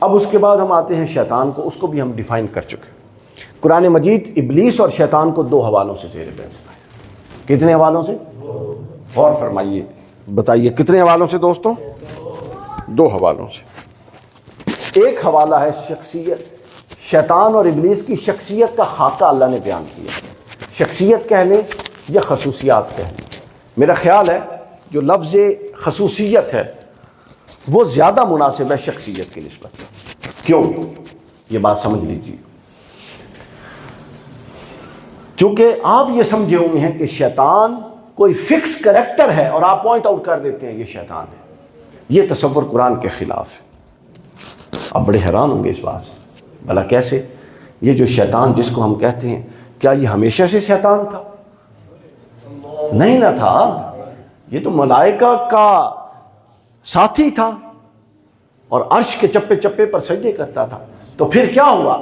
اب اس کے بعد ہم آتے ہیں شیطان کو، اس کو بھی ہم ڈیفائن کر چکے. قرآن مجید ابلیس اور شیطان کو دو حوالوں سے زیر بحث لایا. کتنے حوالوں سے؟ غور فرمائیے، بتائیے کتنے حوالوں سے دوستوں؟ دو حوالوں سے. ایک حوالہ ہے شخصیت، شیطان اور ابلیس کی شخصیت کا خاکہ اللہ نے بیان کیا. شخصیت کہہ لیں یا خصوصیات کہہ لیں. میرا خیال ہے جو لفظ خصوصیت ہے وہ زیادہ مناسب ہے شخصیت کی نسبت. کیوں؟ یہ بات سمجھ لیجیے. چونکہ آپ یہ سمجھے ہوئے ہیں کہ شیطان کوئی فکس کریکٹر ہے اور آپ پوائنٹ آؤٹ کر دیتے ہیں یہ شیطان ہے. یہ تصور قرآن کے خلاف ہے. آپ بڑے حیران ہوں گے اس بات سے، بھلا کیسے؟ یہ جو شیطان جس کو ہم کہتے ہیں، کیا یہ ہمیشہ سے شیطان تھا؟ نہیں نہ تھا. یہ تو ملائکہ کا ساتھی تھا اور عرش کے چپے چپے پر سجدے کرتا تھا. تو پھر کیا ہوا؟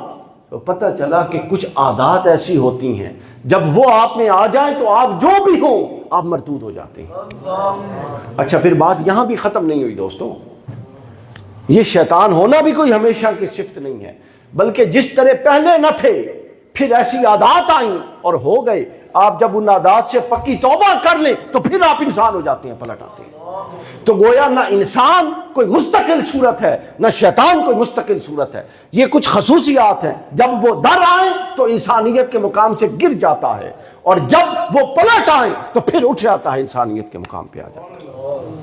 تو پتہ چلا کہ کچھ عادات ایسی ہوتی ہیں جب وہ آپ میں آ جائیں تو آپ جو بھی ہوں آپ مردود ہو جاتے ہیں. اچھا پھر بات یہاں بھی ختم نہیں ہوئی دوستوں. یہ شیطان ہونا بھی کوئی ہمیشہ کی صفت نہیں ہے، بلکہ جس طرح پہلے نہ تھے پھر ایسی عادات آئیں اور ہو گئے. آپ جب ان عادات سے پکی توبہ کر لیں تو پھر آپ انسان ہو جاتے ہیں، پلٹ آتے ہیں. تو گویا نہ انسان کوئی مستقل صورت ہے نہ شیطان کوئی مستقل صورت ہے. یہ کچھ خصوصیات ہیں، جب وہ در آئیں تو انسانیت کے مقام سے گر جاتا ہے، اور جب وہ پلٹ آئیں تو پھر اٹھ جاتا ہے، انسانیت کے مقام پہ آ جاتا ہے.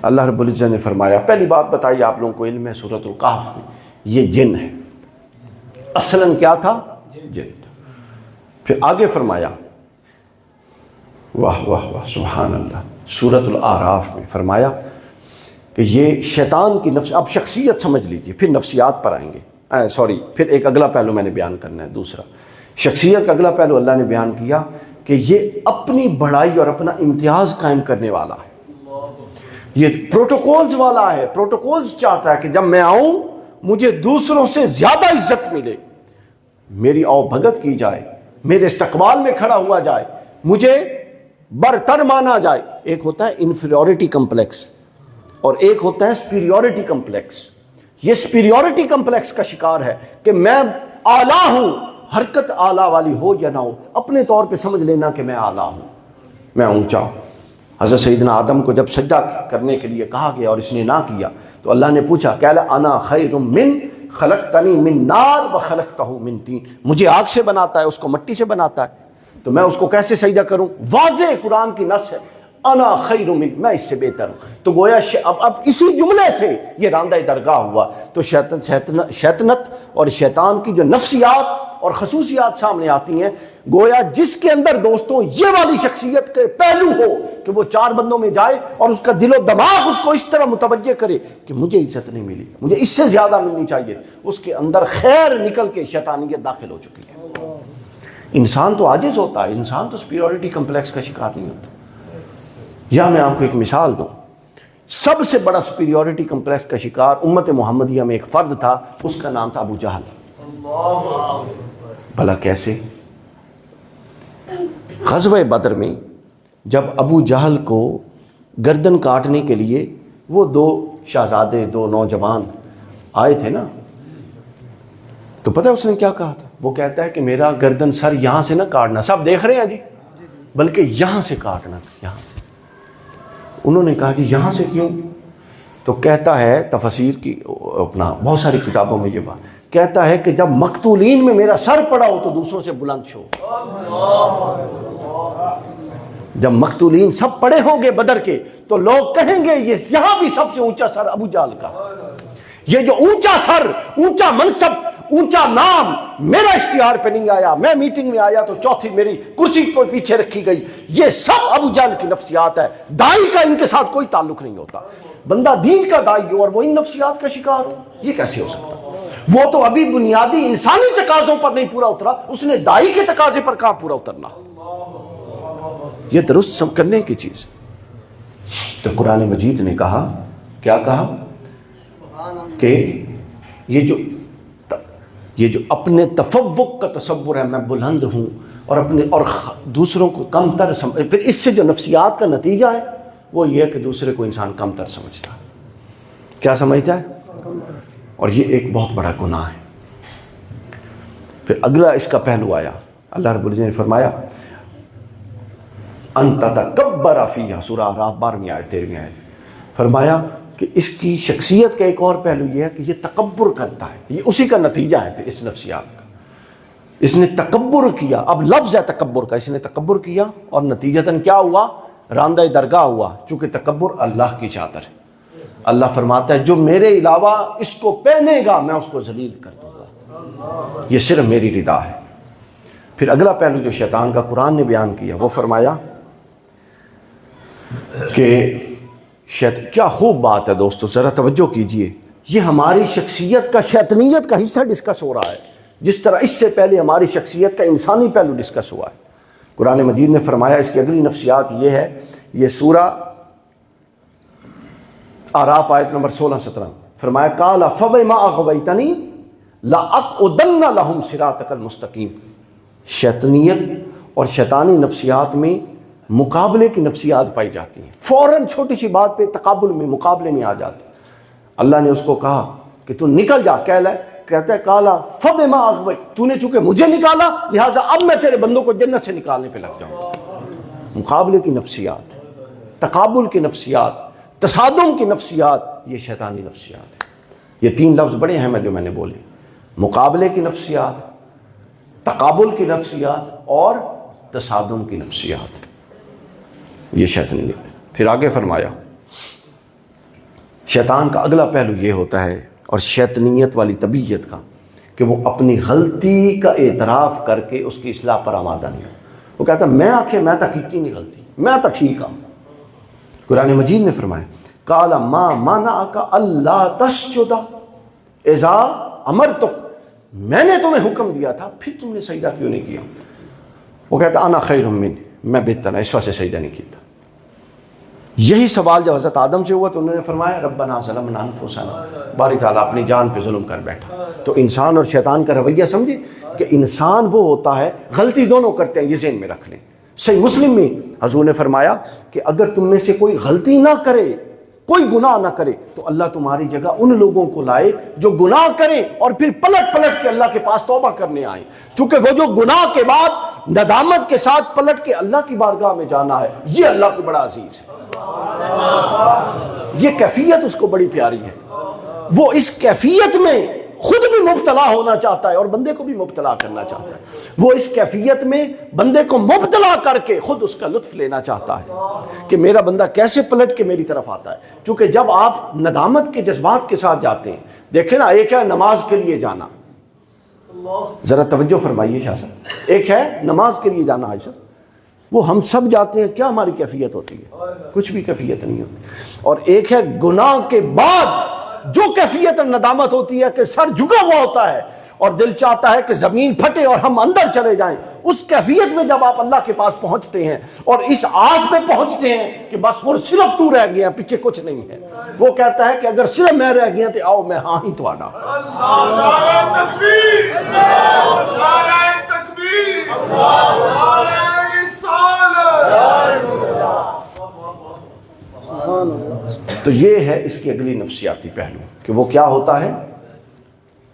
اللہ رب العزت نے فرمایا، پہلی بات بتائی آپ لوگوں کو علم ہے سورۃ الکہف میں، یہ جن ہے. اصلاً کیا تھا؟ جن. پھر آگے فرمایا، واہ واہ واہ سبحان اللہ، سورۃ الاعراف میں فرمایا کہ یہ شیطان کی نفس. اب شخصیت سمجھ لیجیے، پھر نفسیات پر آئیں گے. پھر ایک اگلا پہلو میں نے بیان کرنا ہے. دوسرا شخصیت کا اگلا پہلو اللہ نے بیان کیا کہ یہ اپنی بڑائی اور اپنا امتیاز قائم کرنے والا ہے. یہ پروٹوکولز والا ہے. پروٹوکولز چاہتا ہے کہ جب میں آؤں مجھے دوسروں سے زیادہ عزت ملے، میری آؤ بھگت کی جائے، میرے استقبال میں کھڑا ہوا جائے، مجھے برتر مانا جائے. ایک ہوتا ہے انفیریورٹی کمپلیکس اور ایک ہوتا ہے سپیریورٹی کمپلیکس. یہ سپیریورٹی کمپلیکس کا شکار ہے کہ میں اعلیٰ ہوں، حرکت اعلیٰ والی ہو یا نہ ہو، اپنے طور پہ سمجھ لینا کہ میں اعلیٰ ہوں، میں اونچا ہوں. حضرت سیدنا آدم کو جب سجدہ کرنے کے لیے کہا گیا اور اس نے نہ کیا تو اللہ نے پوچھا قال انا خیر من خلقتنی من نار وخلقتہ من طین. مجھے آگ سے بناتا ہے، اس کو مٹی سے بناتا ہے، تو میں اس کو کیسے سجدہ کروں؟ واضح قرآن کی نص ہے، انا خیر من، میں اس سے بہتر ہوں. تو گویا اب اسی جملے سے یہ راندہ درگاہ ہوا. تو شیطنت اور شیطان کی جو نفسیات اور خصوصیات سامنے آتی ہیں، گویا جس کے اندر دوستوں یہ والی شخصیت کے پہلو ہو کہ وہ چار بندوں میں جائے اور اس کا دل و دماغ اس کو اس طرح متوجہ کرے کہ مجھے عزت نہیں ملی، مجھے اس سے زیادہ ملنی چاہیے، اس کے اندر خیر نکل کے شیطانیت داخل ہو چکی ہے. انسان تو عاجز ہوتا ہے، انسان تو سپیریورٹی کمپلیکس کا شکار نہیں ہوتا. یا میں آپ کو ایک مثال دوں، سب سے بڑا سپیریورٹی کمپلیکس کا شکار امت محمدیہ میں ایک فرد تھا، اس کا نام تھا ابو جہل. بھلا کیسے؟ غزوہ بدر میں جب ابو جہل کو گردن کاٹنے کے لیے وہ دو شہزادے، دو نوجوان آئے تھے نا، تو پتہ ہے اس نے کیا کہا تھا؟ وہ کہتا ہے کہ میرا گردن سر یہاں سے نہ کاٹنا، سب دیکھ رہے ہیں جی، بلکہ یہاں سے کاٹنا، یہاں سے. انہوں نے کہا جی یہاں سے کیوں؟ تو کہتا ہے تفسیر کی اپنا بہت ساری کتابوں میں یہ بات کہتا ہے کہ جب مقتولین میں میرا سر پڑا ہو تو دوسروں سے بلند شو. جب مقتولین سب پڑے ہوں گے بدر کے تو لوگ کہیں گے یہ یہاں بھی سب سے اونچا سر ابو جہل کا. یہ جو اونچا سر، اونچا منصب، اونچا نام میرا اشتہار پہ نہیں آیا، میں میٹنگ میں آیا تو چوتھی میری کرسی پر پیچھے رکھی گئی. یہ سب ابو جہل کی نفسیات ہے. دائی کا ان کے ساتھ کوئی تعلق نہیں ہوتا. بندہ دین کا دائی ہو اور وہ ان نفسیات کا شکار ہو، یہ کیسے ہو سکتا؟ وہ تو ابھی بنیادی انسانی تقاضوں پر نہیں پورا اترا، اس نے دائی کے تقاضے پر کہاں پورا اترنا؟ یہ درست کرنے کی چیز. تو قرآن مجید نے کہا، کیا کہا کہ یہ جو اپنے تفوق کا تصور ہے، میں بلند ہوں اور دوسروں کو کم تر پھر اس سے جو نفسیات کا نتیجہ ہے وہ یہ ہے کہ دوسرے کو انسان کم تر سمجھتا ہے. کیا سمجھتا ہے؟ اور یہ ایک بہت بڑا گناہ ہے۔ پھر اگلا اس کا پہلو آیا، اللہ رب العزت نے فرمایا ان تتکبر فیہا، سورہ اعراف 12ویں آیت 13ویں آیت، فرمایا کہ اس کی شخصیت کا ایک اور پہلو یہ ہے کہ یہ تکبر کرتا ہے، یہ اسی کا نتیجہ ہے پھر اس نفسیات کا۔ اس نے تکبر کیا، اب لفظ ہے تکبر کا، اس نے تکبر کیا اور نتیجتاً کیا ہوا؟ راندہ درگاہ ہوا، چونکہ تکبر اللہ کی چادر ہے۔ اللہ فرماتا ہے جو میرے علاوہ اس کو پہنے گا میں اس کو ذلیل کر دوں گا، یہ صرف میری رضا ہے۔ پھر اگلا پہلو جو شیطان کا قرآن نے بیان کیا وہ فرمایا کہ کیا خوب بات ہے دوستو، ذرا توجہ کیجئے، یہ ہماری شخصیت کا، شیطنیت کا حصہ ڈسکس ہو رہا ہے، جس طرح اس سے پہلے ہماری شخصیت کا انسانی پہلو ڈسکس ہوا ہے۔ قرآن مجید نے فرمایا اس کی اگلی نفسیات یہ ہے، یہ سورہ اعراف آیت نمبر 16-17، فرمایا قال فبما اغویتنی لاقعدن لهم صراطک المستقیم۔ شیطنیت اور شیطانی نفسیات میں مقابلے کی نفسیات پائی جاتی ہیں، فوراً چھوٹی سی بات پہ تقابل میں، مقابلے میں آ جاتی۔ اللہ نے اس کو کہا کہ تو نکل جا، کہتا ہے کالا فبما اغویت، تو نے چونکہ مجھے نکالا لہٰذا اب میں تیرے بندوں کو جنت سے نکالنے پہ لگ جاؤں گا۔ مقابلے کی نفسیات، تقابل کی نفسیات، تصادم کی نفسیات، یہ شیطانی نفسیات ہے۔ یہ تین لفظ بڑے اہم ہیں جو میں نے بولے، مقابلے کی نفسیات، تقابل کی نفسیات اور تصادم کی نفسیات، یہ شیطانیت ہے۔ پھر آگے فرمایا شیطان کا اگلا پہلو یہ ہوتا ہے، اور شیطنیت والی طبیعت کا، کہ وہ اپنی غلطی کا اعتراف کر کے اس کی اصلاح پر آمادہ نہیں ہو۔ وہ کہتا ہے میں آخر میں تو کی نہیں غلطی، میں تو ٹھیک ہوں۔ قرآن مجید نے فرمایا قال ما منعک الا تسجد اذا امرتک، میں نے تمہیں حکم دیا تھا پھر تم نے سجدہ کیوں نہیں کیا؟ وہ کہتا انا خیر من، میں بہتر، اس وجہ سے سجدہ نہیں کیا۔ یہی سوال جب حضرت آدم سے ہوا تو انہوں نے فرمایا ربنا ظلمنا انفسنا، باری تعالیٰ اپنی جان پہ ظلم کر بیٹھا۔ تو انسان اور شیطان کا رویہ سمجھے کہ انسان وہ ہوتا ہے، غلطی دونوں کرتے ہیں، یہ ذہن میں رکھ لیں۔ صحیح مسلم میں حضور نے فرمایا کہ اگر تم میں سے کوئی غلطی نہ کرے، کوئی گناہ نہ کرے، تو اللہ تمہاری جگہ ان لوگوں کو لائے جو گناہ کریں اور پھر پلٹ پلٹ کے اللہ کے پاس توبہ کرنے آئیں، چونکہ وہ جو گناہ کے بعد ندامت کے ساتھ پلٹ کے اللہ کی بارگاہ میں جانا ہے، یہ اللہ کو بڑا عزیز ہے۔ یہ کیفیت اس کو بڑی پیاری ہے، وہ اس کیفیت میں خود بھی مبتلا ہونا چاہتا ہے اور بندے کو بھی مبتلا کرنا چاہتا ہے۔ وہ اس کیفیت میں بندے کو مبتلا کر کے خود اس کا لطف لینا چاہتا ہے کہ میرا بندہ کیسے پلٹ کے میری طرف آتا ہے۔ کیونکہ جب آپ ندامت کے جذبات کے ساتھ جاتے ہیں، دیکھیں نا، ایک ہے نماز کے لیے جانا، ذرا توجہ فرمائیے شاہ صاحب، ایک ہے نماز کے لیے جانا عائشہ، وہ ہم سب جاتے ہیں، کیا ہماری کیفیت ہوتی ہے؟ کچھ بھی کیفیت نہیں ہوتی۔ اور ایک ہے گناہ کے بعد جو کیفیت ندامت ہوتی ہے کہ سر جھکا ہوا ہوتا ہے اور دل چاہتا ہے کہ زمین پھٹے اور ہم اندر چلے جائیں۔ اس کیفیت میں جب آپ اللہ کے پاس پہنچتے ہیں اور اس آس پہ پہنچتے ہیں کہ بس اور صرف تو رہ گیا، پیچھے کچھ نہیں ہے، وہ کہتا ہے کہ اگر صرف میں رہ گیا تو آؤ میں ہاں ہی تو آنا۔ تو یہ ہے اس کی اگلی نفسیاتی پہلو کہ وہ کیا ہوتا ہے،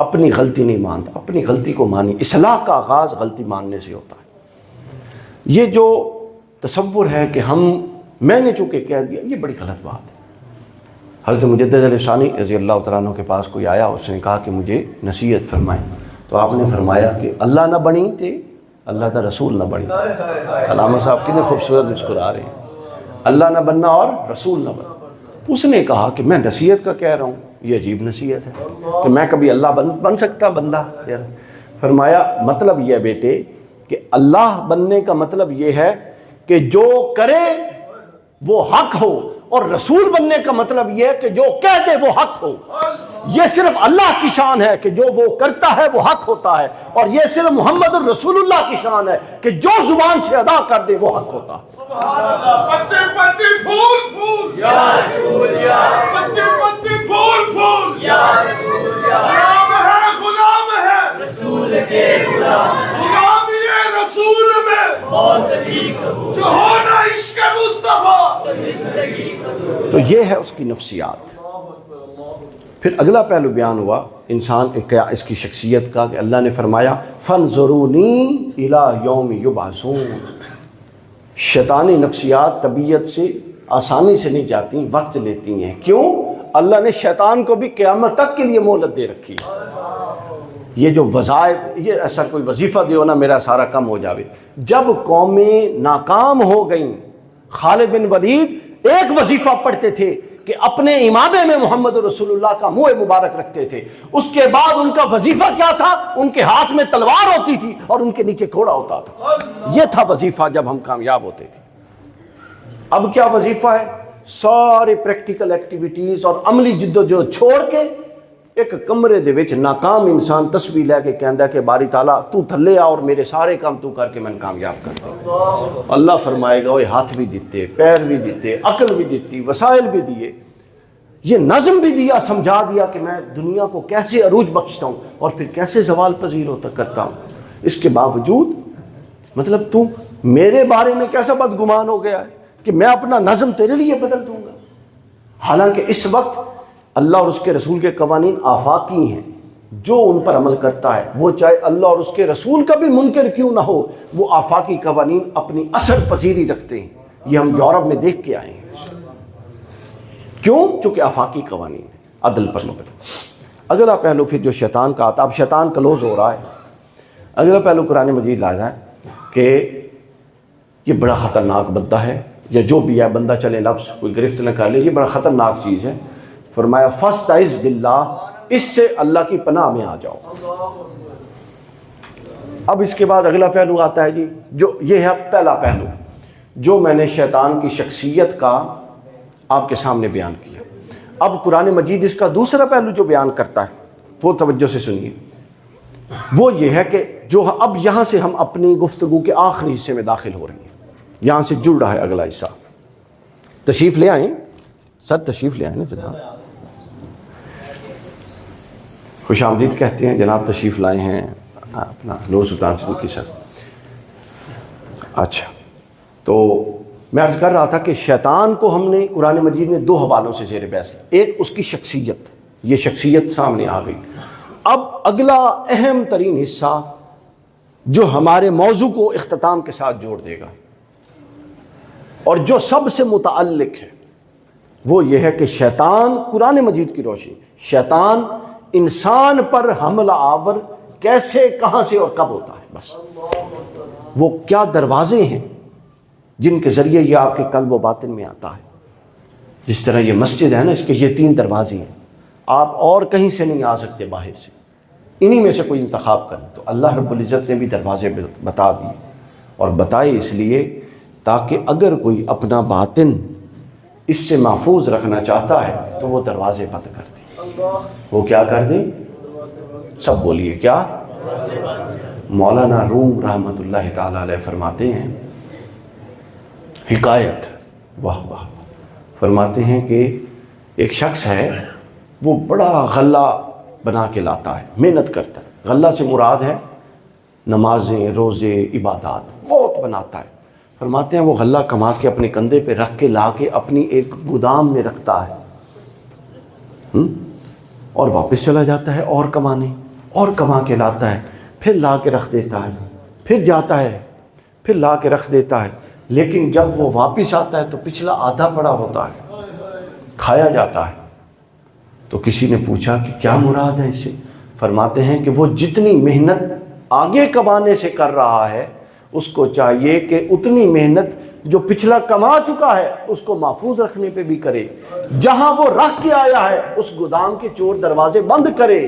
اپنی غلطی نہیں مانتا، اپنی غلطی کو مانی۔ اصلاح کا آغاز غلطی ماننے سے ہوتا ہے۔ یہ جو تصور ہے کہ میں نے چونکہ کہہ دیا، یہ بڑی غلط بات ہے۔ حضرت مجدد علیہ ثانی رضی اللہ تعالیٰ عنہ کے پاس کوئی آیا، اس نے کہا کہ مجھے نصیحت فرمائیں، تو آپ نے فرمایا کہ اللہ نہ بنی تھے اللہ کا رسول نہ بنی۔ علامہ صاحب کتنے خوبصورت مسکرا رہے ہیں، اللہ نہ بننا اور رسول نہ بننا۔ اس نے کہا کہ میں نصیحت کا کہہ رہا ہوں، یہ عجیب نصیحت ہے کہ میں کبھی اللہ بن سکتا بندہ؟ فرمایا مطلب یہ بیٹے کہ اللہ بننے کا مطلب یہ ہے کہ جو کرے وہ حق ہو، اور رسول بننے کا مطلب یہ ہے کہ جو کہہ دے وہ حق ہو۔ یہ صرف اللہ کی شان ہے کہ جو وہ کرتا ہے وہ حق ہوتا ہے، اور یہ صرف محمد الرسول اللہ کی شان ہے کہ جو زبان سے ادا کر دے وہ حق ہوتا ہے۔ تو یہ ہے اس کی نفسیات۔ پھر اگلا پہلو بیان ہوا انسان کیا اس کی شخصیت کا کہ اللہ نے فرمایا فانظرونی الی یوم یبعثون. شیطانی نفسیات طبیعت سے آسانی سے نہیں جاتی، وقت لیتی ہیں. کیوں؟ اللہ نے شیطان کو بھی قیامت تک کے لیے مہلت دے رکھی ہے. یہ جو وظائف، یہ ایسا کوئی وظیفہ دیو نا میرا سارا کم ہو جاوے. جب قومیں ناکام ہو گئیں، خالد بن ولید ایک وظیفہ پڑھتے تھے کہ اپنے امامے میں محمد رسول اللہ کا منہ مبارک رکھتے تھے. اس کے بعد ان کا وظیفہ کیا تھا؟ ان کے ہاتھ میں تلوار ہوتی تھی اور ان کے نیچے گھوڑا ہوتا تھا. یہ تھا وظیفہ جب ہم کامیاب ہوتے تھے. اب کیا وظیفہ ہے؟ سارے پریکٹیکل ایکٹیویٹیز اور عملی جد و جہد چھوڑ کے ایک کمرے دے وچ ناکام انسان تسبیح لے کے کہندا کہ باری تعالیٰ تو تھلے آ اور میرے سارے کام تو کر کے میں کامیاب کر دے. اللہ فرمائے گا وہ ہاتھ بھی دیتے، پیر بھی دیتے، عقل بھی دیتی، وسائل بھی دیے، یہ نظم بھی دیا، سمجھا دیا کہ میں دنیا کو کیسے عروج بخشتا ہوں اور پھر کیسے زوال پذیر ہوتا کرتا ہوں. اس کے باوجود مطلب تو میرے بارے میں کیسا بدگمان ہو گیا ہے کہ میں اپنا نظم تیرے لیے بدل دوں گا. حالانکہ اس وقت اللہ اور اس کے رسول کے قوانین آفاقی ہیں. جو ان پر عمل کرتا ہے وہ چاہے اللہ اور اس کے رسول کا بھی منکر کیوں نہ ہو، وہ آفاقی قوانین اپنی اثر پذیری رکھتے ہیں. یہ ہم یورپ میں دیکھ کے آئے ہیں. کیوں؟ چونکہ آفاقی قوانین ہیں عدل پر مبنی. اگلا پہلو پھر جو شیطان کا آتا، اب شیطان کلوز ہو رہا ہے. اگلا پہلو قرآن مجید لایا ہے کہ یہ بڑا خطرناک بندہ ہے، یا جو بھی ہے بندہ چلے لفظ کوئی گرفت نہ کر لے، یہ بڑا خطرناک چیز ہے. فرمایا فاستعذ باللہ، اس سے اللہ کی پناہ میں آ جاؤ. اب اس کے بعد اگلا پہلو آتا ہے جی، جو یہ ہے پہلا پہلو جو میں نے شیطان کی شخصیت کا آپ کے سامنے بیان کیا. اب قرآن مجید اس کا دوسرا پہلو جو بیان کرتا ہے وہ توجہ سے سنیے. وہ یہ ہے کہ جو اب یہاں سے ہم اپنی گفتگو کے آخری حصے میں داخل ہو رہے ہیں، یہاں سے جڑ رہا ہے اگلا حصہ. تشریف لے آئیں سر، تشریف لے آئیں نا جناب. خوش آمدید کہتے ہیں جناب، تشریف لائے ہیں اپنا نور سلطان صدیقی سر. اچھا، تو میں عرض کر رہا تھا کہ شیطان کو ہم نے قرآن مجید میں دو حوالوں سے زیر بحث. ایک اس کی شخصیت، یہ شخصیت سامنے آ گئی. اب اگلا اہم ترین حصہ جو ہمارے موضوع کو اختتام کے ساتھ جوڑ دے گا اور جو سب سے متعلق ہے وہ یہ ہے کہ شیطان، قرآن مجید کی روشنی، شیطان انسان پر حملہ آور کیسے، کہاں سے اور کب ہوتا ہے. بس وہ کیا دروازے ہیں جن کے ذریعے یہ آپ کے قلب و باطن میں آتا ہے. جس طرح یہ مسجد ہے نا، اس کے یہ 3 دروازے ہیں، آپ اور کہیں سے نہیں آ سکتے باہر سے، انہی میں سے کوئی انتخاب کریں. تو اللہ رب العزت نے بھی دروازے بتا دیے، اور بتائے اس لیے تاکہ اگر کوئی اپنا باطن اس سے محفوظ رکھنا چاہتا ہے تو وہ دروازے بند کر دے. وہ کیا کر دیں؟ سب بولیے کیا؟ مولانا روم رحمۃ اللہ تعالی علیہ فرماتے ہیں، حکایت، واہ واہ، فرماتے ہیں کہ ایک شخص ہے، وہ بڑا غلہ بنا کے لاتا ہے، محنت کرتا ہے. غلہ سے مراد ہے نمازیں، روزے، عبادات بہت بناتا ہے. فرماتے ہیں وہ غلہ کما کے اپنے کندھے پہ رکھ کے لا کے اپنی ایک گودام میں رکھتا ہے، اور واپس چلا جاتا ہے اور کمانے، اور کما کے لاتا ہے، پھر لا کے رکھ دیتا ہے، پھر جاتا ہے، پھر لا کے رکھ دیتا ہے. لیکن جب وہ واپس آتا ہے تو پچھلا آدھا پڑا ہوتا ہے، کھایا جاتا ہے. تو کسی نے پوچھا کہ کیا مراد ہے اس سے؟ فرماتے ہیں کہ وہ جتنی محنت آگے کمانے سے کر رہا ہے، اس کو چاہیے کہ اتنی محنت جو پچھلا کما چکا ہے اس کو محفوظ رکھنے پہ بھی کرے. جہاں وہ رکھ کے آیا ہے اس گودام کے چور دروازے بند کرے.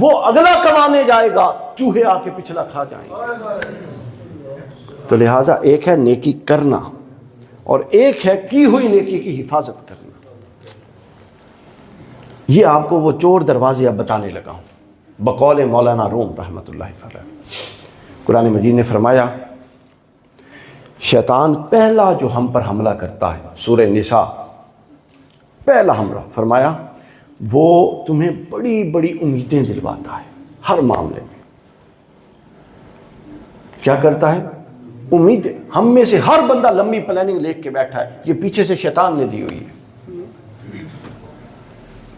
وہ اگلا کمانے جائے گا، چوہے آ کے پچھلا کھا جائیں گے. تو لہٰذا ایک ہے نیکی کرنا اور ایک ہے کی ہوئی نیکی کی حفاظت کرنا. یہ آپ کو وہ چور دروازے اب بتانے لگا ہوں بقول مولانا روم رحمۃ اللہ علیہ. قرآن مجید نے فرمایا شیطان پہلا جو ہم پر حملہ کرتا ہے، سورہ نساء پہلا حملہ، فرمایا وہ تمہیں بڑی بڑی امیدیں دلواتا ہے ہر معاملے میں. کیا کرتا ہے؟ امید. ہم میں سے ہر بندہ لمبی پلاننگ لے کے بیٹھا ہے، یہ پیچھے سے شیطان نے دی ہوئی ہے.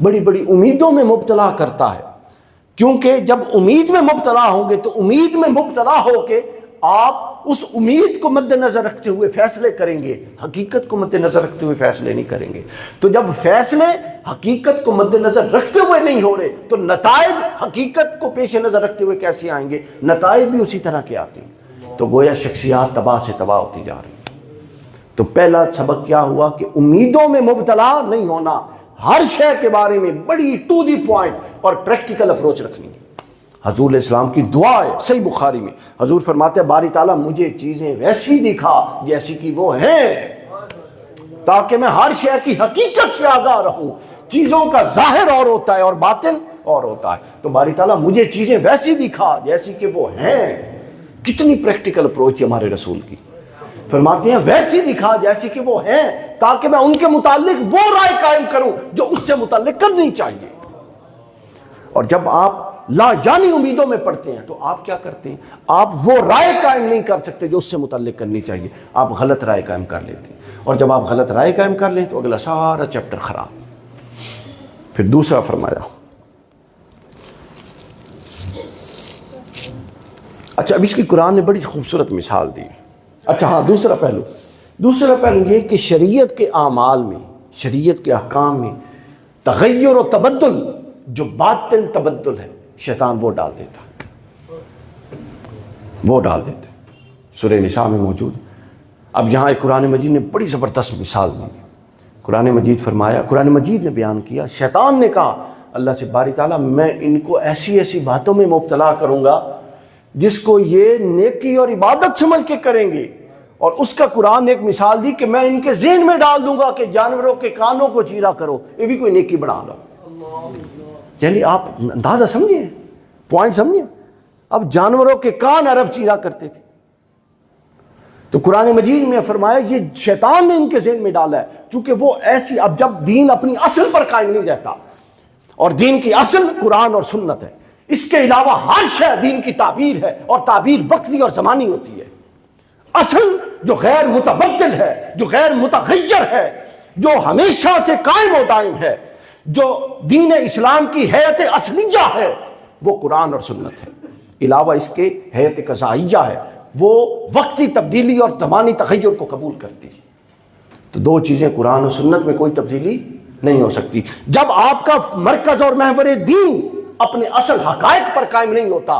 بڑی بڑی امیدوں میں مبتلا کرتا ہے، کیونکہ جب امید میں مبتلا ہوں گے تو امید میں مبتلا ہو کے آپ اس امید کو مد نظر رکھتے ہوئے فیصلے کریں گے، حقیقت کو مد نظر رکھتے ہوئے فیصلے نہیں کریں گے۔ تو جب فیصلے حقیقت کو مد نظر رکھتے ہوئے نہیں ہو رہے تو نتائج حقیقت کو پیش نظر رکھتے ہوئے کیسے آئیں گے؟ نتائج بھی اسی طرح کے آتے ہیں۔ تو گویا شخصیات تباہ سے تباہ ہوتی جا رہی ہیں۔ تو پہلا سبق کیا ہوا کہ امیدوں میں مبتلا نہیں ہونا، ہر شے کے بارے میں بڑی ٹو دی پوائنٹ اور پریکٹیکل اپروچ رکھنی ہے۔ حضور علیہ السلام کی دعا ہے صحیح بخاری میں، حضور فرماتے ہیں باری تعالیٰ مجھے چیزیں ویسی دکھا جیسی کہ وہ ہیں، تاکہ میں ہر شے کی حقیقت سے آگاہ رہوں۔ چیزوں کا ظاہر اور ہوتا ہے اور باطن اور ہوتا ہے، تو باری تعالیٰ مجھے چیزیں ویسی دکھا جیسی کہ وہ ہیں۔ کتنی پریکٹیکل اپروچ ہے ہمارے رسول کی، فرماتے ہیں ویسی دکھا جیسی کہ وہ ہیں، تاکہ میں ان کے متعلق وہ رائے قائم کروں جو اس سے متعلق کرنی چاہیے۔ اور جب آپ لا یعنی امیدوں میں پڑھتے ہیں تو آپ کیا کرتے ہیں؟ آپ وہ رائے قائم نہیں کر سکتے جو اس سے متعلق کرنی چاہیے، آپ غلط رائے قائم کر لیتے ہیں، اور جب آپ غلط رائے قائم کر لیں تو اگلا سارا چیپٹر خراب۔ پھر دوسرا فرمایا، اچھا اب اس کی قرآن نے بڑی خوبصورت مثال دی۔ اچھا ہاں، دوسرا پہلو یہ کہ شریعت کے اعمال میں، شریعت کے احکام میں تغیر و تبدل، جو باطل تبدل ہے، شیطان وہ ڈال دیتا ہے، سورہ نساء میں موجود۔ اب یہاں ایک قرآن مجید نے بڑی زبردست مثال دی۔ قرآن مجید فرمایا، قرآن مجید نے بیان کیا، شیطان نے کہا اللہ سے باری تعالیٰ میں ان کو ایسی ایسی باتوں میں مبتلا کروں گا جس کو یہ نیکی اور عبادت سمجھ کے کریں گے، اور اس کا قرآن نے ایک مثال دی کہ میں ان کے ذہن میں ڈال دوں گا کہ جانوروں کے کانوں کو چیرا کرو، یہ بھی کوئی نیکی بنا لو۔ یعنی آپ اندازہ سمجھیں، پوائنٹ سمجھیں، اب جانوروں کے کان عرب چیرا کرتے تھے، تو قرآن مجید میں فرمایا یہ شیطان نے ان کے ذہن میں ڈالا ہے، چونکہ وہ ایسی، اب جب دین اپنی اصل پر قائم نہیں رہتا، اور دین کی اصل قرآن اور سنت ہے، اس کے علاوہ ہر شے دین کی تعبیر ہے، اور تعبیر وقتی اور زمانی ہوتی ہے۔ اصل جو غیر متبدل ہے، جو غیر متغیر ہے، جو ہمیشہ سے قائم و دائم ہے، جو دین اسلام کی حیت اصلیہ ہے، وہ قرآن اور سنت ہے۔ علاوہ اس کے حیت قضائیہ ہے، وہ وقتی تبدیلی اور زمانی تغیر کو قبول کرتی ہے۔ تو دو چیزیں قرآن اور سنت میں کوئی تبدیلی نہیں ہو سکتی۔ جب آپ کا مرکز اور محور دین اپنے اصل حقائق پر قائم نہیں ہوتا،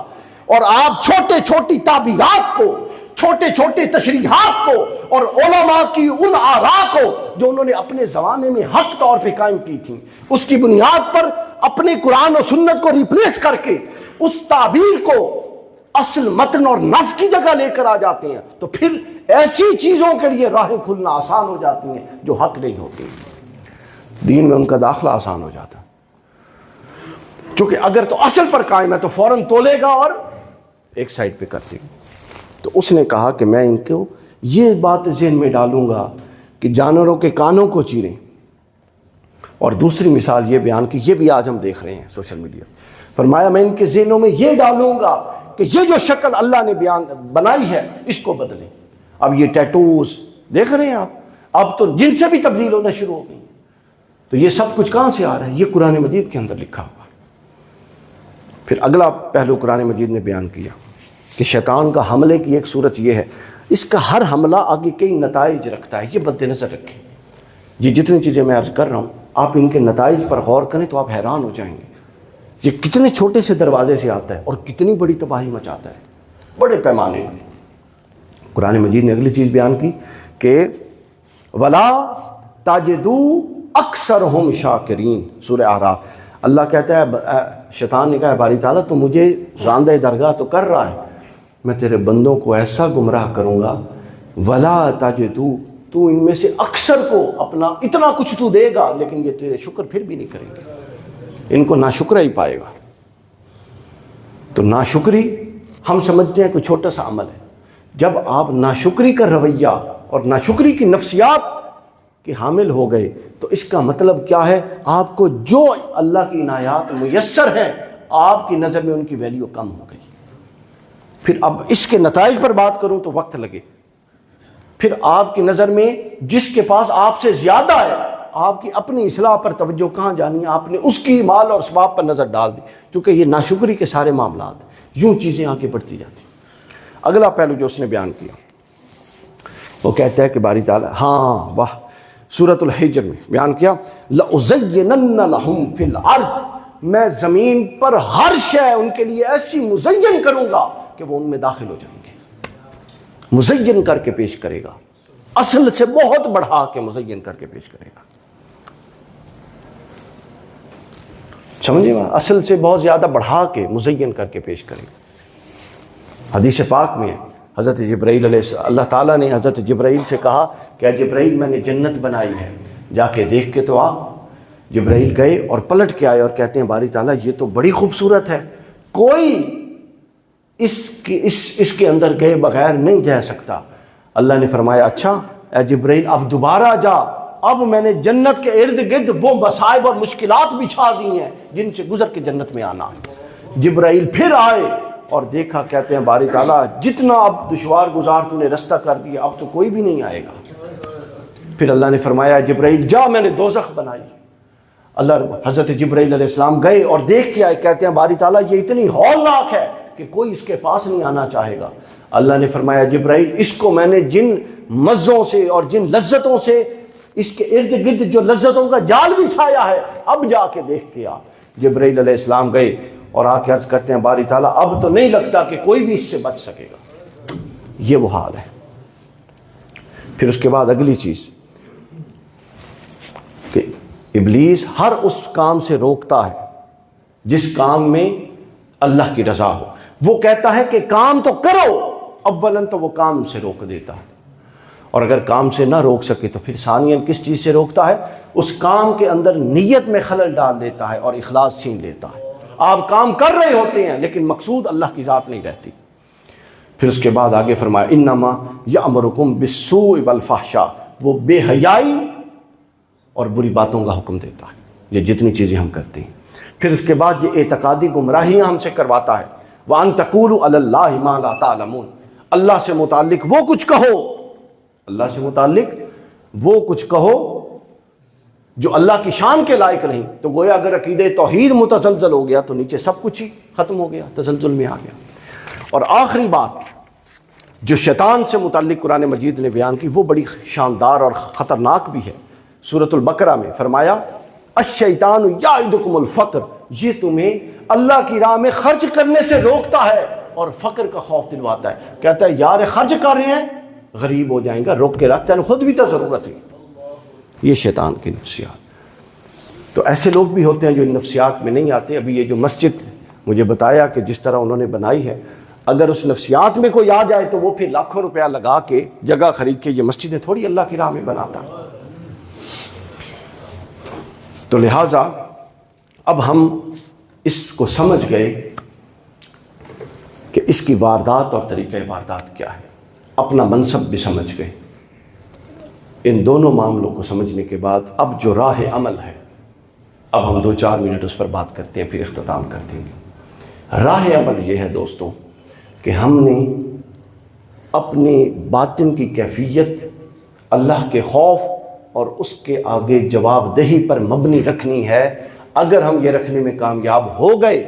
اور آپ چھوٹے چھوٹی تعبیرات کو، چھوٹے چھوٹے تشریحات کو، اور علماء کی ان آراء کو جو انہوں نے اپنے زمانے میں حق طور پہ قائم کی تھیں، اس کی بنیاد پر اپنے قرآن و سنت کو ریپلیس کر کے اس تعبیر کو اصل متن اور نص کی جگہ لے کر آ جاتے ہیں، تو پھر ایسی چیزوں کے لیے راہیں کھلنا آسان ہو جاتی ہیں جو حق نہیں ہوتی، دین میں ان کا داخلہ آسان ہو جاتا ہے۔ چونکہ اگر تو اصل پر قائم ہے تو فوراً تولے گا اور ایک سائڈ پہ کر دے گا۔ تو اس نے کہا کہ میں ان کو یہ بات ذہن میں ڈالوں گا کہ جانوروں کے کانوں کو چیریں، اور دوسری مثال یہ بیان کی، یہ بھی آج ہم دیکھ رہے ہیں سوشل میڈیا، فرمایا میں ان کے ذہنوں میں یہ ڈالوں گا کہ یہ جو شکل اللہ نے بنائی ہے اس کو بدلیں۔ اب یہ ٹیٹوز دیکھ رہے ہیں آپ، اب تو جن سے بھی تبدیل ہونا شروع ہو گئی، تو یہ سب کچھ کہاں سے آ رہا ہے؟ یہ قرآن مجید کے اندر لکھا ہوا۔ پھر اگلا پہلو قرآن مجید نے بیان کیا کہ شیطان کا حملے کی ایک صورت یہ ہے، اس کا ہر حملہ آگے کئی نتائج رکھتا ہے، یہ مد نظر رکھیں۔ یہ جتنی چیزیں میں عرض کر رہا ہوں، آپ ان کے نتائج پر غور کریں تو آپ حیران ہو جائیں گے، یہ کتنے چھوٹے سے دروازے سے آتا ہے اور کتنی بڑی تباہی مچاتا ہے، بڑے پیمانے میں۔ قرآن مجید نے اگلی چیز بیان کی کہ وَلَا تَجِدُوا أَكْثَرَهُمْ شَاكِرِينَ، سورہ اعراف۔ اللہ کہتا ہے، شیطان نے کہا باری تعالیٰ تو مجھے راندہ درگاہ تو کر رہا ہے، میں تیرے بندوں کو ایسا گمراہ کروں گا، وَلَا تَجِدُوا، تو ان میں سے اکثر کو اپنا اتنا کچھ تو دے گا لیکن یہ تیرے شکر پھر بھی نہیں کریں گے، ان کو ناشکرہ ہی پائے گا۔ تو ناشکری ہم سمجھتے ہیں کوئی چھوٹا سا عمل ہے، جب آپ ناشکری کا رویہ اور ناشکری کی نفسیات کے حامل ہو گئے تو اس کا مطلب کیا ہے؟ آپ کو جو اللہ کی عنایات میسر ہیں آپ کی نظر میں ان کی ویلیو کم ہو گئی۔ پھر اب اس کے نتائج پر بات کروں تو وقت لگے، پھر آپ کی نظر میں جس کے پاس آپ سے زیادہ ہے آپ کی اپنی اصلاح پر توجہ کہاں جانی ہے، آپ نے اس کی مال اور اسباب پر نظر ڈال دی، چونکہ یہ ناشکری کے سارے معاملات یوں چیزیں آگے بڑھتی جاتی ہیں۔ اگلا پہلو جو اس نے بیان کیا وہ کہتا ہے کہ باری تعالیٰ، ہاں واہ، سورۃ الحجر میں بیان کیا لَأُزَيِّنَنَّ لَهُمْ فِي الْأَرْضِ، میں زمین پر ہر شے ان کے لیے ایسی مزین کروں گا کہ وہ ان میں داخل ہو جائیں گے۔ مزین کر کے پیش کرے گا، اصل سے بہت بڑھا کے مزین کر کے پیش کرے گا، سمجھے گا، اصل سے بہت زیادہ بڑھا کے مزین کر کے پیش کرے گا۔ حدیث پاک میں حضرت جبرائیل اللہ تعالیٰ نے حضرت جبرائیل سے کہا کہ اے جبرائیل میں نے جنت بنائی ہے، جا کے دیکھ کے تو آ۔ جبرائیل گئے اور پلٹ کے آئے اور کہتے ہیں باری تعالیٰ یہ تو بڑی خوبصورت ہے، کوئی اس کے اندر گئے بغیر نہیں جا سکتا۔ اللہ نے فرمایا اچھا اے جبرائیل اب دوبارہ جا، اب میں نے جنت کے ارد گرد وہ مصائب اور مشکلات بچھا دی ہیں جن سے گزر کے جنت میں آنا۔ جبرائیل پھر آئے اور دیکھا، کہتے ہیں باری تعالیٰ جتنا اب دشوار گزار تو نے رستہ کر دیا، اب تو کوئی بھی نہیں آئے گا۔ پھر اللہ نے فرمایا جبرائیل جا، میں نے دوزخ بنائی۔ اللہ حضرت جبرائیل علیہ السلام گئے اور دیکھ کے آئے، کہتے ہیں باری تعالیٰ یہ اتنی ہولناک ہے کہ کوئی اس کے پاس نہیں آنا چاہے گا۔ اللہ نے فرمایا جبرائیل اس کو میں نے جن مزوں سے اور جن لذتوں سے اس کے ارد گرد جو لذتوں کا جال بچھایا ہے، اب جا کے دیکھ کے آ۔ جبرائیل علیہ السلام گئے اور آ کے عرض کرتے ہیں باری تعالیٰ اب تو نہیں لگتا کہ کوئی بھی اس سے بچ سکے گا۔ یہ وہ حال ہے۔ پھر اس کے بعد اگلی چیز کہ ابلیس ہر اس کام سے روکتا ہے جس کام میں اللہ کی رضا ہو۔ وہ کہتا ہے کہ کام تو کرو، اولاً تو وہ کام سے روک دیتا ہے، اور اگر کام سے نہ روک سکے تو پھر ثانیاً کس چیز سے روکتا ہے؟ اس کام کے اندر نیت میں خلل ڈال دیتا ہے اور اخلاص چھین لیتا ہے۔ آپ کام کر رہے ہوتے ہیں لیکن مقصود اللہ کی ذات نہیں رہتی۔ پھر اس کے بعد آگے فرمایا انما یأمرکم بالسوء والفحشاء، وہ بے حیائی اور بری باتوں کا حکم دیتا ہے، یہ جتنی چیزیں ہم کرتے ہیں۔ پھر اس کے بعد یہ اعتقادی گمراہیاں ہم سے کرواتا ہے، وَأَن تَقُولُوا عَلَى اللَّهِ مَا لَا تَعْلَمُونَ، اللہ سے متعلق وہ کچھ کہو، اللہ سے متعلق وہ کچھ کہو جو اللہ کی شان کے لائق نہیں۔ تو گویا اگر عقیدہ توحید متزلزل ہو گیا تو نیچے سب کچھ ہی ختم ہو گیا، تزلزل میں آ گیا۔ اور آخری بات جو شیطان سے متعلق قرآن مجید نے بیان کی وہ بڑی شاندار اور خطرناک بھی ہے۔ سورۃ البقرہ میں فرمایا الشیطان یعدکم الفقر، یہ تمہیں اللہ کی راہ میں خرچ کرنے سے روکتا ہے اور فقر کا خوف دلواتا ہے۔ کہتا ہے یار خرچ کر رہے ہیں غریب ہو جائیں گا، روک کے رکھتا ہے، خود بھی تو ضرورت ہے۔ یہ شیطان کی نفسیات۔ تو ایسے لوگ بھی ہوتے ہیں جو ان نفسیات میں نہیں آتے۔ ابھی یہ جو مسجد مجھے بتایا کہ جس طرح انہوں نے بنائی ہے، اگر اس نفسیات میں کوئی آ جائے تو وہ پھر لاکھوں روپیہ لگا کے جگہ خرید کے یہ مسجدیں تھوڑی اللہ کی راہ میں بناتا۔ تو لہٰذا اب ہم اس کو سمجھ گئے کہ اس کی واردات اور طریقہ واردات کیا ہے، اپنا منصب بھی سمجھ گئے۔ ان دونوں معاملوں کو سمجھنے کے بعد اب جو راہ عمل ہے، اب ہم 2-4 منٹ اس پر بات کرتے ہیں، پھر اختتام کر دیں گے۔ راہ عمل یہ ہے دوستوں کہ ہم نے اپنے باطن کی کیفیت اللہ کے خوف اور اس کے آگے جواب دہی پر مبنی رکھنی ہے۔ اگر ہم یہ رکھنے میں کامیاب ہو گئے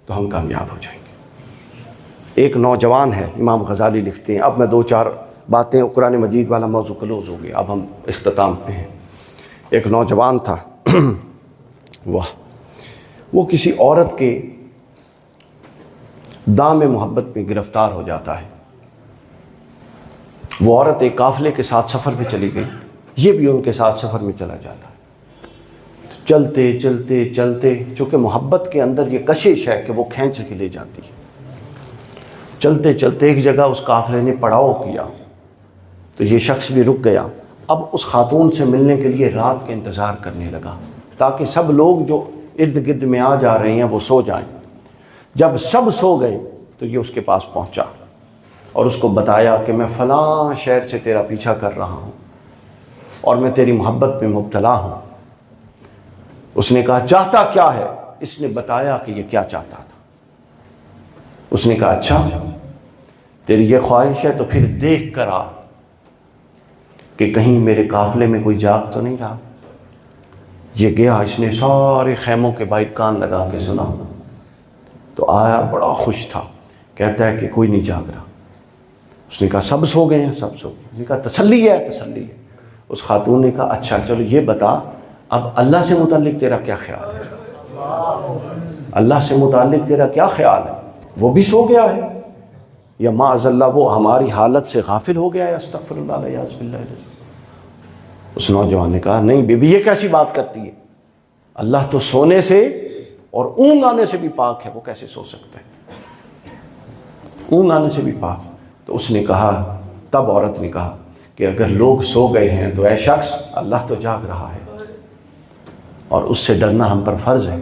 تو ہم کامیاب ہو جائیں گے۔ ایک نوجوان ہے، امام غزالی لکھتے ہیں، اب میں 2-4 باتیں، قرآن مجید والا موضوع کلوز ہو گیا، اب ہم اختتام پہ ہیں۔ ایک نوجوان تھا وہ کسی عورت کے دام محبت میں گرفتار ہو جاتا ہے۔ وہ عورت ایک قافلے کے ساتھ سفر پہ چلی گئی، یہ بھی ان کے ساتھ سفر میں چلا جاتا ہے۔ چلتے چلتے چلتے، چونکہ محبت کے اندر یہ کشش ہے کہ وہ کھینچ کے لے جاتی ہے، چلتے چلتے ایک جگہ اس قافلے نے پڑاؤ کیا تو یہ شخص بھی رک گیا۔ اب اس خاتون سے ملنے کے لیے رات کا انتظار کرنے لگا تاکہ سب لوگ جو ارد گرد میں آ جا رہے ہیں وہ سو جائیں۔ جب سب سو گئے تو یہ اس کے پاس پہنچا اور اس کو بتایا کہ میں فلاں شہر سے تیرا پیچھا کر رہا ہوں اور میں تیری محبت میں مبتلا ہوں۔ اس نے کہا چاہتا کیا ہے؟ اس نے بتایا کہ یہ کیا چاہتا تھا۔ اس نے کہا اچھا تیری یہ خواہش ہے تو پھر دیکھ کر آ۔ کہ کہیں میرے قافلے میں کوئی جاگ تو نہیں رہا۔ یہ گیا، اس نے سارے خیموں کے باہر کان لگا کے سنا، تو آیا، بڑا خوش تھا، کہتا ہے کہ کوئی نہیں جاگ رہا۔ اس نے کہا سب سو گئے ہیں، سب سو گئے۔ اس نے کہا تسلی ہے، تسلی ہے۔ اس خاتون نے کہا اچھا چلو یہ بتا اب اللہ سے متعلق تیرا کیا خیال ہے؟ اللہ سے متعلق تیرا کیا خیال ہے؟ وہ بھی سو گیا ہے یا معاذ اللہ وہ ہماری حالت سے غافل ہو گیا ہے؟ استغفر اللہ الیاذ باللہ۔ اس نوجوان نے کہا نہیں بی بی، یہ کیسی بات کرتی ہے؟ اللہ تو سونے سے اور اونگ آنے سے بھی پاک ہے، وہ کیسے سو سکتا ہے؟ اونگ آنے سے بھی پاک۔ تو اس نے کہا، تب عورت نے کہا کہ اگر لوگ سو گئے ہیں تو اے شخص، اللہ تو جاگ رہا ہے اور اس سے ڈرنا ہم پر فرض ہے۔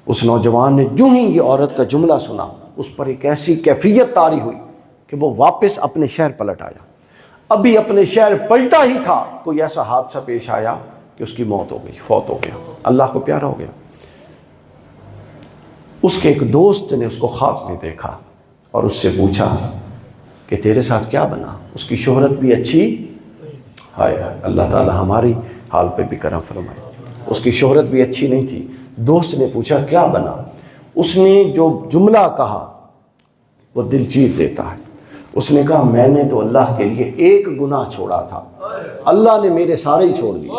اس نوجوان نے جو ہی یہ عورت کا جملہ سنا، اس پر ایک ایسی کیفیت طاری ہوئی کہ وہ واپس اپنے شہر پلٹ آیا۔ ابھی اپنے شہر پلٹا ہی تھا، کوئی ایسا حادثہ پیش آیا کہ اس کی موت ہو گئی، فوت ہو گیا، اللہ کو پیارا ہو گیا۔ اس کے ایک دوست نے اس کو خواب میں دیکھا اور اس سے پوچھا کہ تیرے ساتھ کیا بنا؟ اس کی شہرت بھی اچھی، ہائے اللہ تعالی ہماری حال پہ بھی کرم فرمائے، اس کی شہرت بھی اچھی نہیں تھی۔ دوست نے پوچھا کیا بنا؟ اس نے جو جملہ کہا وہ دل چیر دیتا ہے۔ اس نے کہا میں نے تو اللہ کے لیے ایک گناہ چھوڑا تھا، اللہ نے میرے سارے ہی چھوڑ دیے۔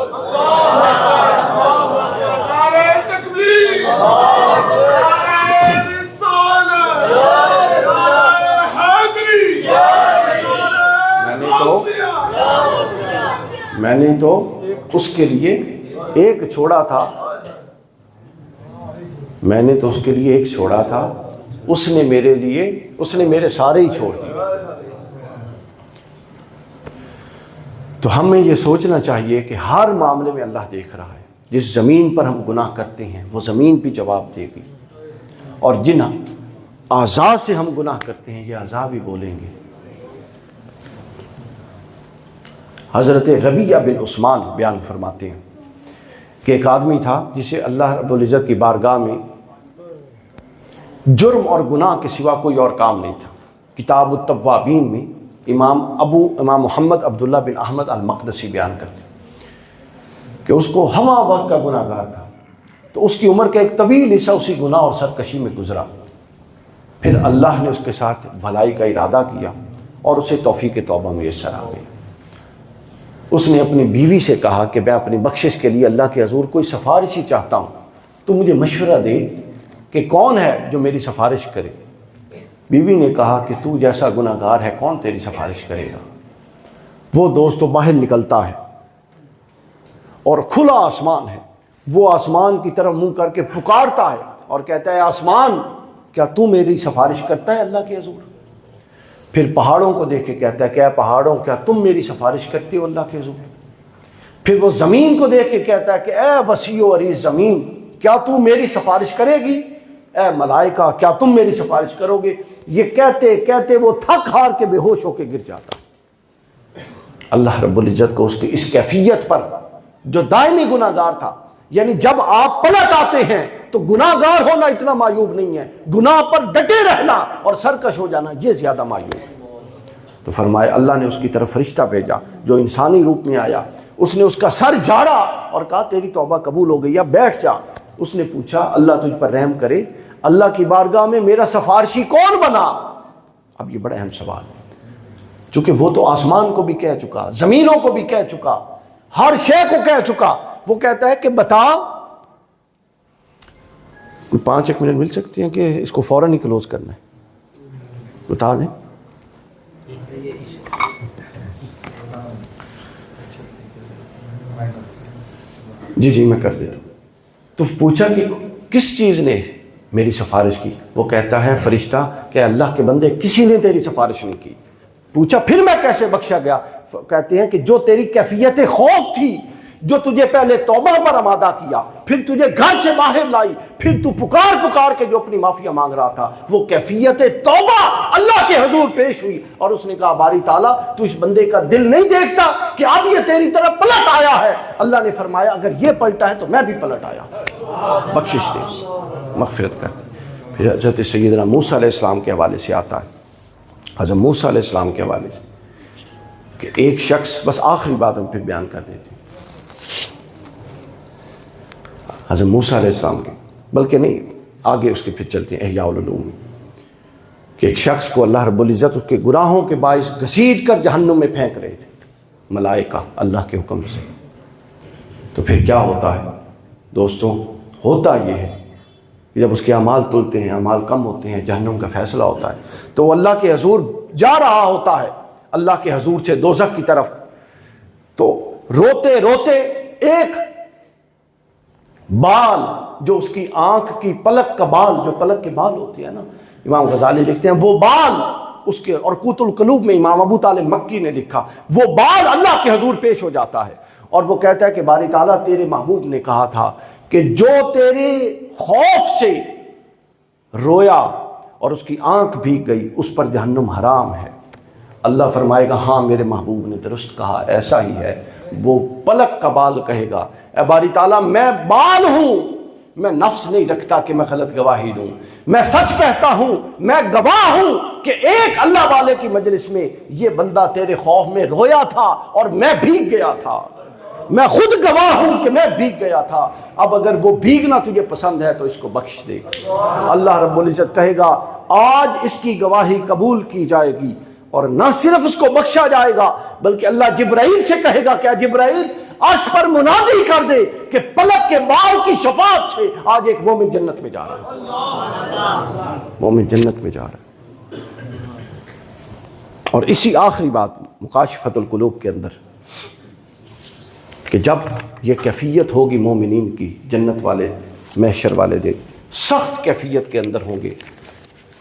میں نے تو اس کے لیے ایک چھوڑا تھا، میں نے تو اس کے لیے ایک چھوڑا تھا، اس نے میرے سارے ہی چھوڑ دیے۔ تو ہمیں یہ سوچنا چاہیے کہ ہر معاملے میں اللہ دیکھ رہا ہے۔ جس زمین پر ہم گناہ کرتے ہیں وہ زمین بھی جواب دے گی، اور جن اعضاء سے ہم گناہ کرتے ہیں یہ اعضاء بھی بولیں گے۔ حضرت ربیعہ بن عثمان بیان فرماتے ہیں کہ ایک آدمی تھا جسے اللہ رب العزت کی بارگاہ میں جرم اور گناہ کے سوا کوئی اور کام نہیں تھا۔ کتاب التوابین میں امام محمد عبداللہ بن احمد المقدسی بیان کرتے ہیں کہ اس کو ہمہ وقت کا گناہ گار تھا، تو اس کی عمر کا ایک طویل حصہ اسی گناہ اور سرکشی میں گزرا۔ پھر اللہ نے اس کے ساتھ بھلائی کا ارادہ کیا اور اسے توفیق توبہ میسر آ گئی۔ اس نے اپنی بیوی سے کہا کہ میں اپنی بخشش کے لیے اللہ کے حضور کوئی سفارش ہی چاہتا ہوں، تو مجھے مشورہ دے کہ کون ہے جو میری سفارش کرے۔ بیوی نے کہا کہ تو جیسا گناہ گار ہے کون تیری سفارش کرے گا؟ وہ دوست باہر نکلتا ہے اور کھلا آسمان ہے، وہ آسمان کی طرف منہ کر کے پکارتا ہے اور کہتا ہے آسمان کیا تو میری سفارش کرتا ہے اللہ کے حضور؟ پھر پہاڑوں کو دیکھ کے کہتا ہے کہ اے پہاڑوں کیا تم میری سفارش کرتے ہو اللہ کے حضور؟ پھر وہ زمین کو دیکھ کے کہتا ہے کہ اے وسیع و عریض زمین کیا تو میری سفارش کرے گی؟ اے ملائکہ کیا تم میری سفارش کرو گے؟ یہ کہتے کہتے وہ تھک ہار کے بے ہوش ہو کے گر جاتا۔ اللہ رب العزت کو اس کی اس کیفیت پر، جو دائمی گناہ گار تھا، یعنی جب آپ پلٹ آتے ہیں تو گناہ گار ہونا اتنا معیوب نہیں ہے، گناہ پر ڈٹے رہنا اور سرکش ہو جانا یہ زیادہ معیوب ہے۔ تو فرمایا اللہ نے اس کی طرف فرشتہ بھیجا جو انسانی روپ میں آیا، اس نے اس کا سر جھاڑا اور کہا تیری توبہ قبول ہو گئی، اب بیٹھ جا۔ اس نے پوچھا اللہ تجھ پر رحم کرے، اللہ کی بارگاہ میں میرا سفارشی کون بنا؟ اب یہ بڑا اہم سوال ہے، چونکہ وہ تو آسمان کو بھی کہہ چکا، زمینوں کو بھی کہہ چکا، ہر شے کو کہہ چکا۔ وہ کہتا ہے کہ بتا، کوئی 5-1 منٹ مل سکتی ہیں کہ اس کو فوراً ہی کلوز کرنا ہے؟ بتا دیں۔ جی میں کر دیتا ہوں۔ تو پوچھا کہ کس چیز نے میری سفارش کی؟ وہ کہتا ہے فرشتہ کہ اللہ کے بندے کسی نے تیری سفارش نہیں کی۔ پوچھا پھر میں کیسے بخشا گیا؟ کہتے ہیں کہ جو تیری کیفیت خوف تھی، جو تجھے پہلے توبہ پر آمادہ کیا، پھر تجھے گھر سے باہر لائی، پھر تو پکار کے جو اپنی معافی مانگ رہا تھا، وہ کیفیت توبہ اللہ کے حضور پیش ہوئی۔ اور اس نے کہا باری تعالیٰ تو اس بندے کا دل نہیں دیکھتا کہ اب یہ تیری طرف پلٹ آیا ہے؟ اللہ نے فرمایا اگر یہ پلٹا ہے تو میں بھی پلٹ آیا، بخشش دے، مغفرت کر دے۔ پھر حضرت سیدنا موسیٰ علیہ السلام کے حوالے سے آتا ہے، حضرت موسیٰ علیہ السلام کے حوالے سے کہ ایک شخص، بس آخری بات ہم پھر بیان کر دیتے ہیں، حضرت موسیٰ علیہ السلام کے، بلکہ نہیں آگے اس کے پھر چلتے ہیں احیاء العلوم، کہ ایک شخص کو اللہ رب العزت اس کے گناہوں کے باعث گھسیٹ کر جہنم میں پھینک رہے تھے ملائکہ اللہ کے حکم سے۔ تو پھر کیا ہوتا ہے دوستوں؟ ہوتا یہ ہے کہ جب اس کے اعمال تلتے ہیں، اعمال کم ہوتے ہیں، جہنم کا فیصلہ ہوتا ہے، تو وہ اللہ کے حضور جا رہا ہوتا ہے، اللہ کے حضور سے دوزخ کی طرف، تو روتے روتے ایک بال جو اس کی آنکھ کی پلک کا بال، جو پلک کے بال ہوتے ہیں نا، امام غزالی لکھتے ہیں وہ بال اس کے، اور قوت القلوب میں امام ابو طالب مکی نے لکھا، وہ بال اللہ کے حضور پیش ہو جاتا ہے اور وہ کہتا ہے کہ باری تعالیٰ تیرے محبوب نے کہا تھا کہ جو تیرے خوف سے رویا اور اس کی آنکھ بھیگ گئی اس پر جہنم حرام ہے۔ اللہ فرمائے گا ہاں میرے محبوب نے درست کہا، ایسا ہی ہے۔ وہ پلک کا بال کہے گا اے باری تعالیٰ میں بال ہوں، میں نفس نہیں رکھتا کہ میں غلط گواہی دوں، میں سچ کہتا ہوں، میں گواہ ہوں کہ ایک اللہ والے کی مجلس میں یہ بندہ تیرے خوف میں رویا تھا اور میں بھیگ گیا تھا، میں خود گواہ ہوں کہ میں بھیگ گیا تھا، اب اگر وہ بھیگنا تجھے پسند ہے تو اس کو بخش دے۔ اللہ رب العزت کہے گا آج اس کی گواہی قبول کی جائے گی، اور نہ صرف اس کو بخشا جائے گا بلکہ اللہ جبرائیل سے کہے گا کیا جبرائیل عرش پر منادی کر دے کہ پلک کے بال کی شفاعت سے آج ایک مومن جنت میں جا رہا ہے، مومن جنت میں جا رہا ہے۔ اور اسی آخری بات مکاشفۃ القلوب کے اندر کہ جب یہ کیفیت ہوگی مومنین کی، جنت والے محشر والے دن سخت کیفیت کے اندر ہوں گے،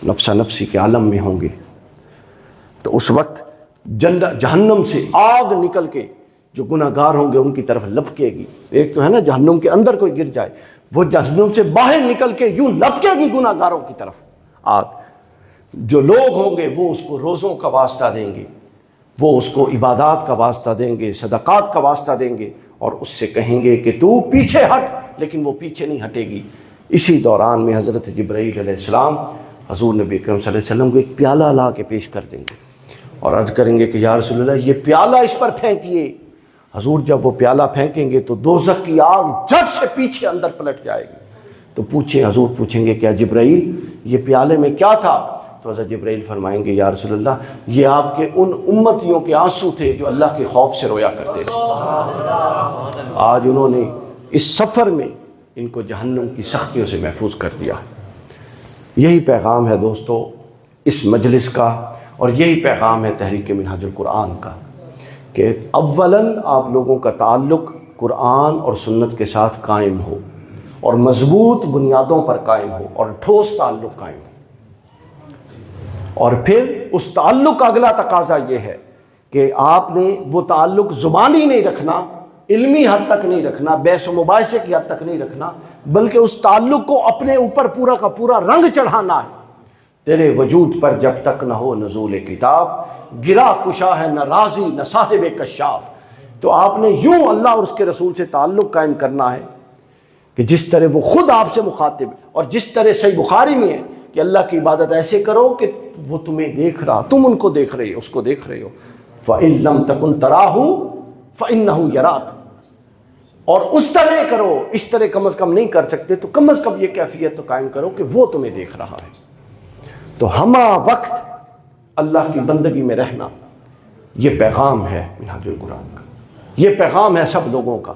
نفسا نفسی کے عالم میں ہوں گے، تو اس وقت جہنم سے آگ نکل کے جو گناہ گار ہوں گے ان کی طرف لپکے گی۔ ایک تو ہے نا جہنم کے اندر کوئی گر جائے، وہ جہنم سے باہر نکل کے یوں لپکے گی گناہ گاروں کی طرف آگ۔ جو لوگ ہوں گے وہ اس کو روزوں کا واسطہ دیں گے، وہ اس کو عبادات کا واسطہ دیں گے، صدقات کا واسطہ دیں گے، اور اس سے کہیں گے کہ تو پیچھے ہٹ، لیکن وہ پیچھے نہیں ہٹے گی۔ اسی دوران میں حضرت جبرائیل علیہ السلام حضور نبی اکرم صلی اللہ علیہ وسلم کو ایک پیالہ لا کے پیش کر دیں گے اور عرض کریں گے کہ یا رسول اللہ یہ پیالہ اس پر پھینکیے۔ حضور جب وہ پیالہ پھینکیں گے تو دوزخ کی آگ جھٹ سے پیچھے اندر پلٹ جائے گی۔ تو حضور پوچھیں گے کیا جبرائیل یہ پیالے میں کیا تھا؟ تو حضرت جبرائیل فرمائیں گے یا رسول اللہ یہ آپ کے ان امتیوں کے آنسو تھے جو اللہ کے خوف سے رویا کرتے تھے، آج انہوں نے اس سفر میں ان کو جہنم کی سختیوں سے محفوظ کر دیا۔ یہی پیغام ہے دوستو اس مجلس کا، اور یہی پیغام ہے تحریک منہاج القرآن کا، کہ اولاً آپ لوگوں کا تعلق قرآن اور سنت کے ساتھ قائم ہو، اور مضبوط بنیادوں پر قائم ہو، اور ٹھوس تعلق قائم ہو۔ اور پھر اس تعلق کا اگلا تقاضا یہ ہے کہ آپ نے وہ تعلق زبانی نہیں رکھنا، علمی حد تک نہیں رکھنا، بحث و مباحثے کی حد تک نہیں رکھنا، بلکہ اس تعلق کو اپنے اوپر پورا کا پورا رنگ چڑھانا ہے۔ تیرے وجود پر جب تک نہ ہو نزول کتاب، گرا کشا ہے نہ رازی نہ صاحب کشاف۔ تو آپ نے یوں اللہ اور اس کے رسول سے تعلق قائم کرنا ہے کہ جس طرح وہ خود آپ سے مخاطب ہے، اور جس طرح صحیح بخاری میں ہے کہ اللہ کی عبادت ایسے کرو کہ وہ تمہیں دیکھ رہا، تم ان کو دیکھ رہے ہو، اس کو دیکھ رہے ہو۔ فَإِن لَمْ تَكُنْ تَرَاهُ فَإِنَّهُ يَرَاكَ، اور اس طرح کرو، اس طرح کم از کم نہیں کر سکتے تو کم از کم یہ کیفیت تو قائم کرو کہ وہ تمہیں دیکھ رہا ہے۔ تو ہمہ وقت اللہ کی بندگی میں رہنا، یہ پیغام ہے منہاج القرآن کا، یہ پیغام ہے سب لوگوں کا۔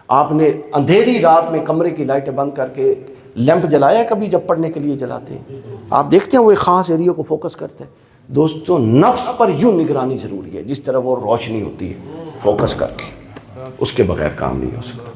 آپ نے اندھیری رات میں کمرے کی لائٹیں بند کر کے لیمپ جلایا کبھی جب پڑھنے کے لیے جلاتے ہیں؟ آپ دیکھتے ہیں وہ ایک خاص ایریا کو فوکس کرتے ہیں۔ دوستوں نفس پر یوں نگرانی ضروری ہے جس طرح وہ روشنی ہوتی ہے، فوکس کر کے، اس کے بغیر کام نہیں ہو سکتا۔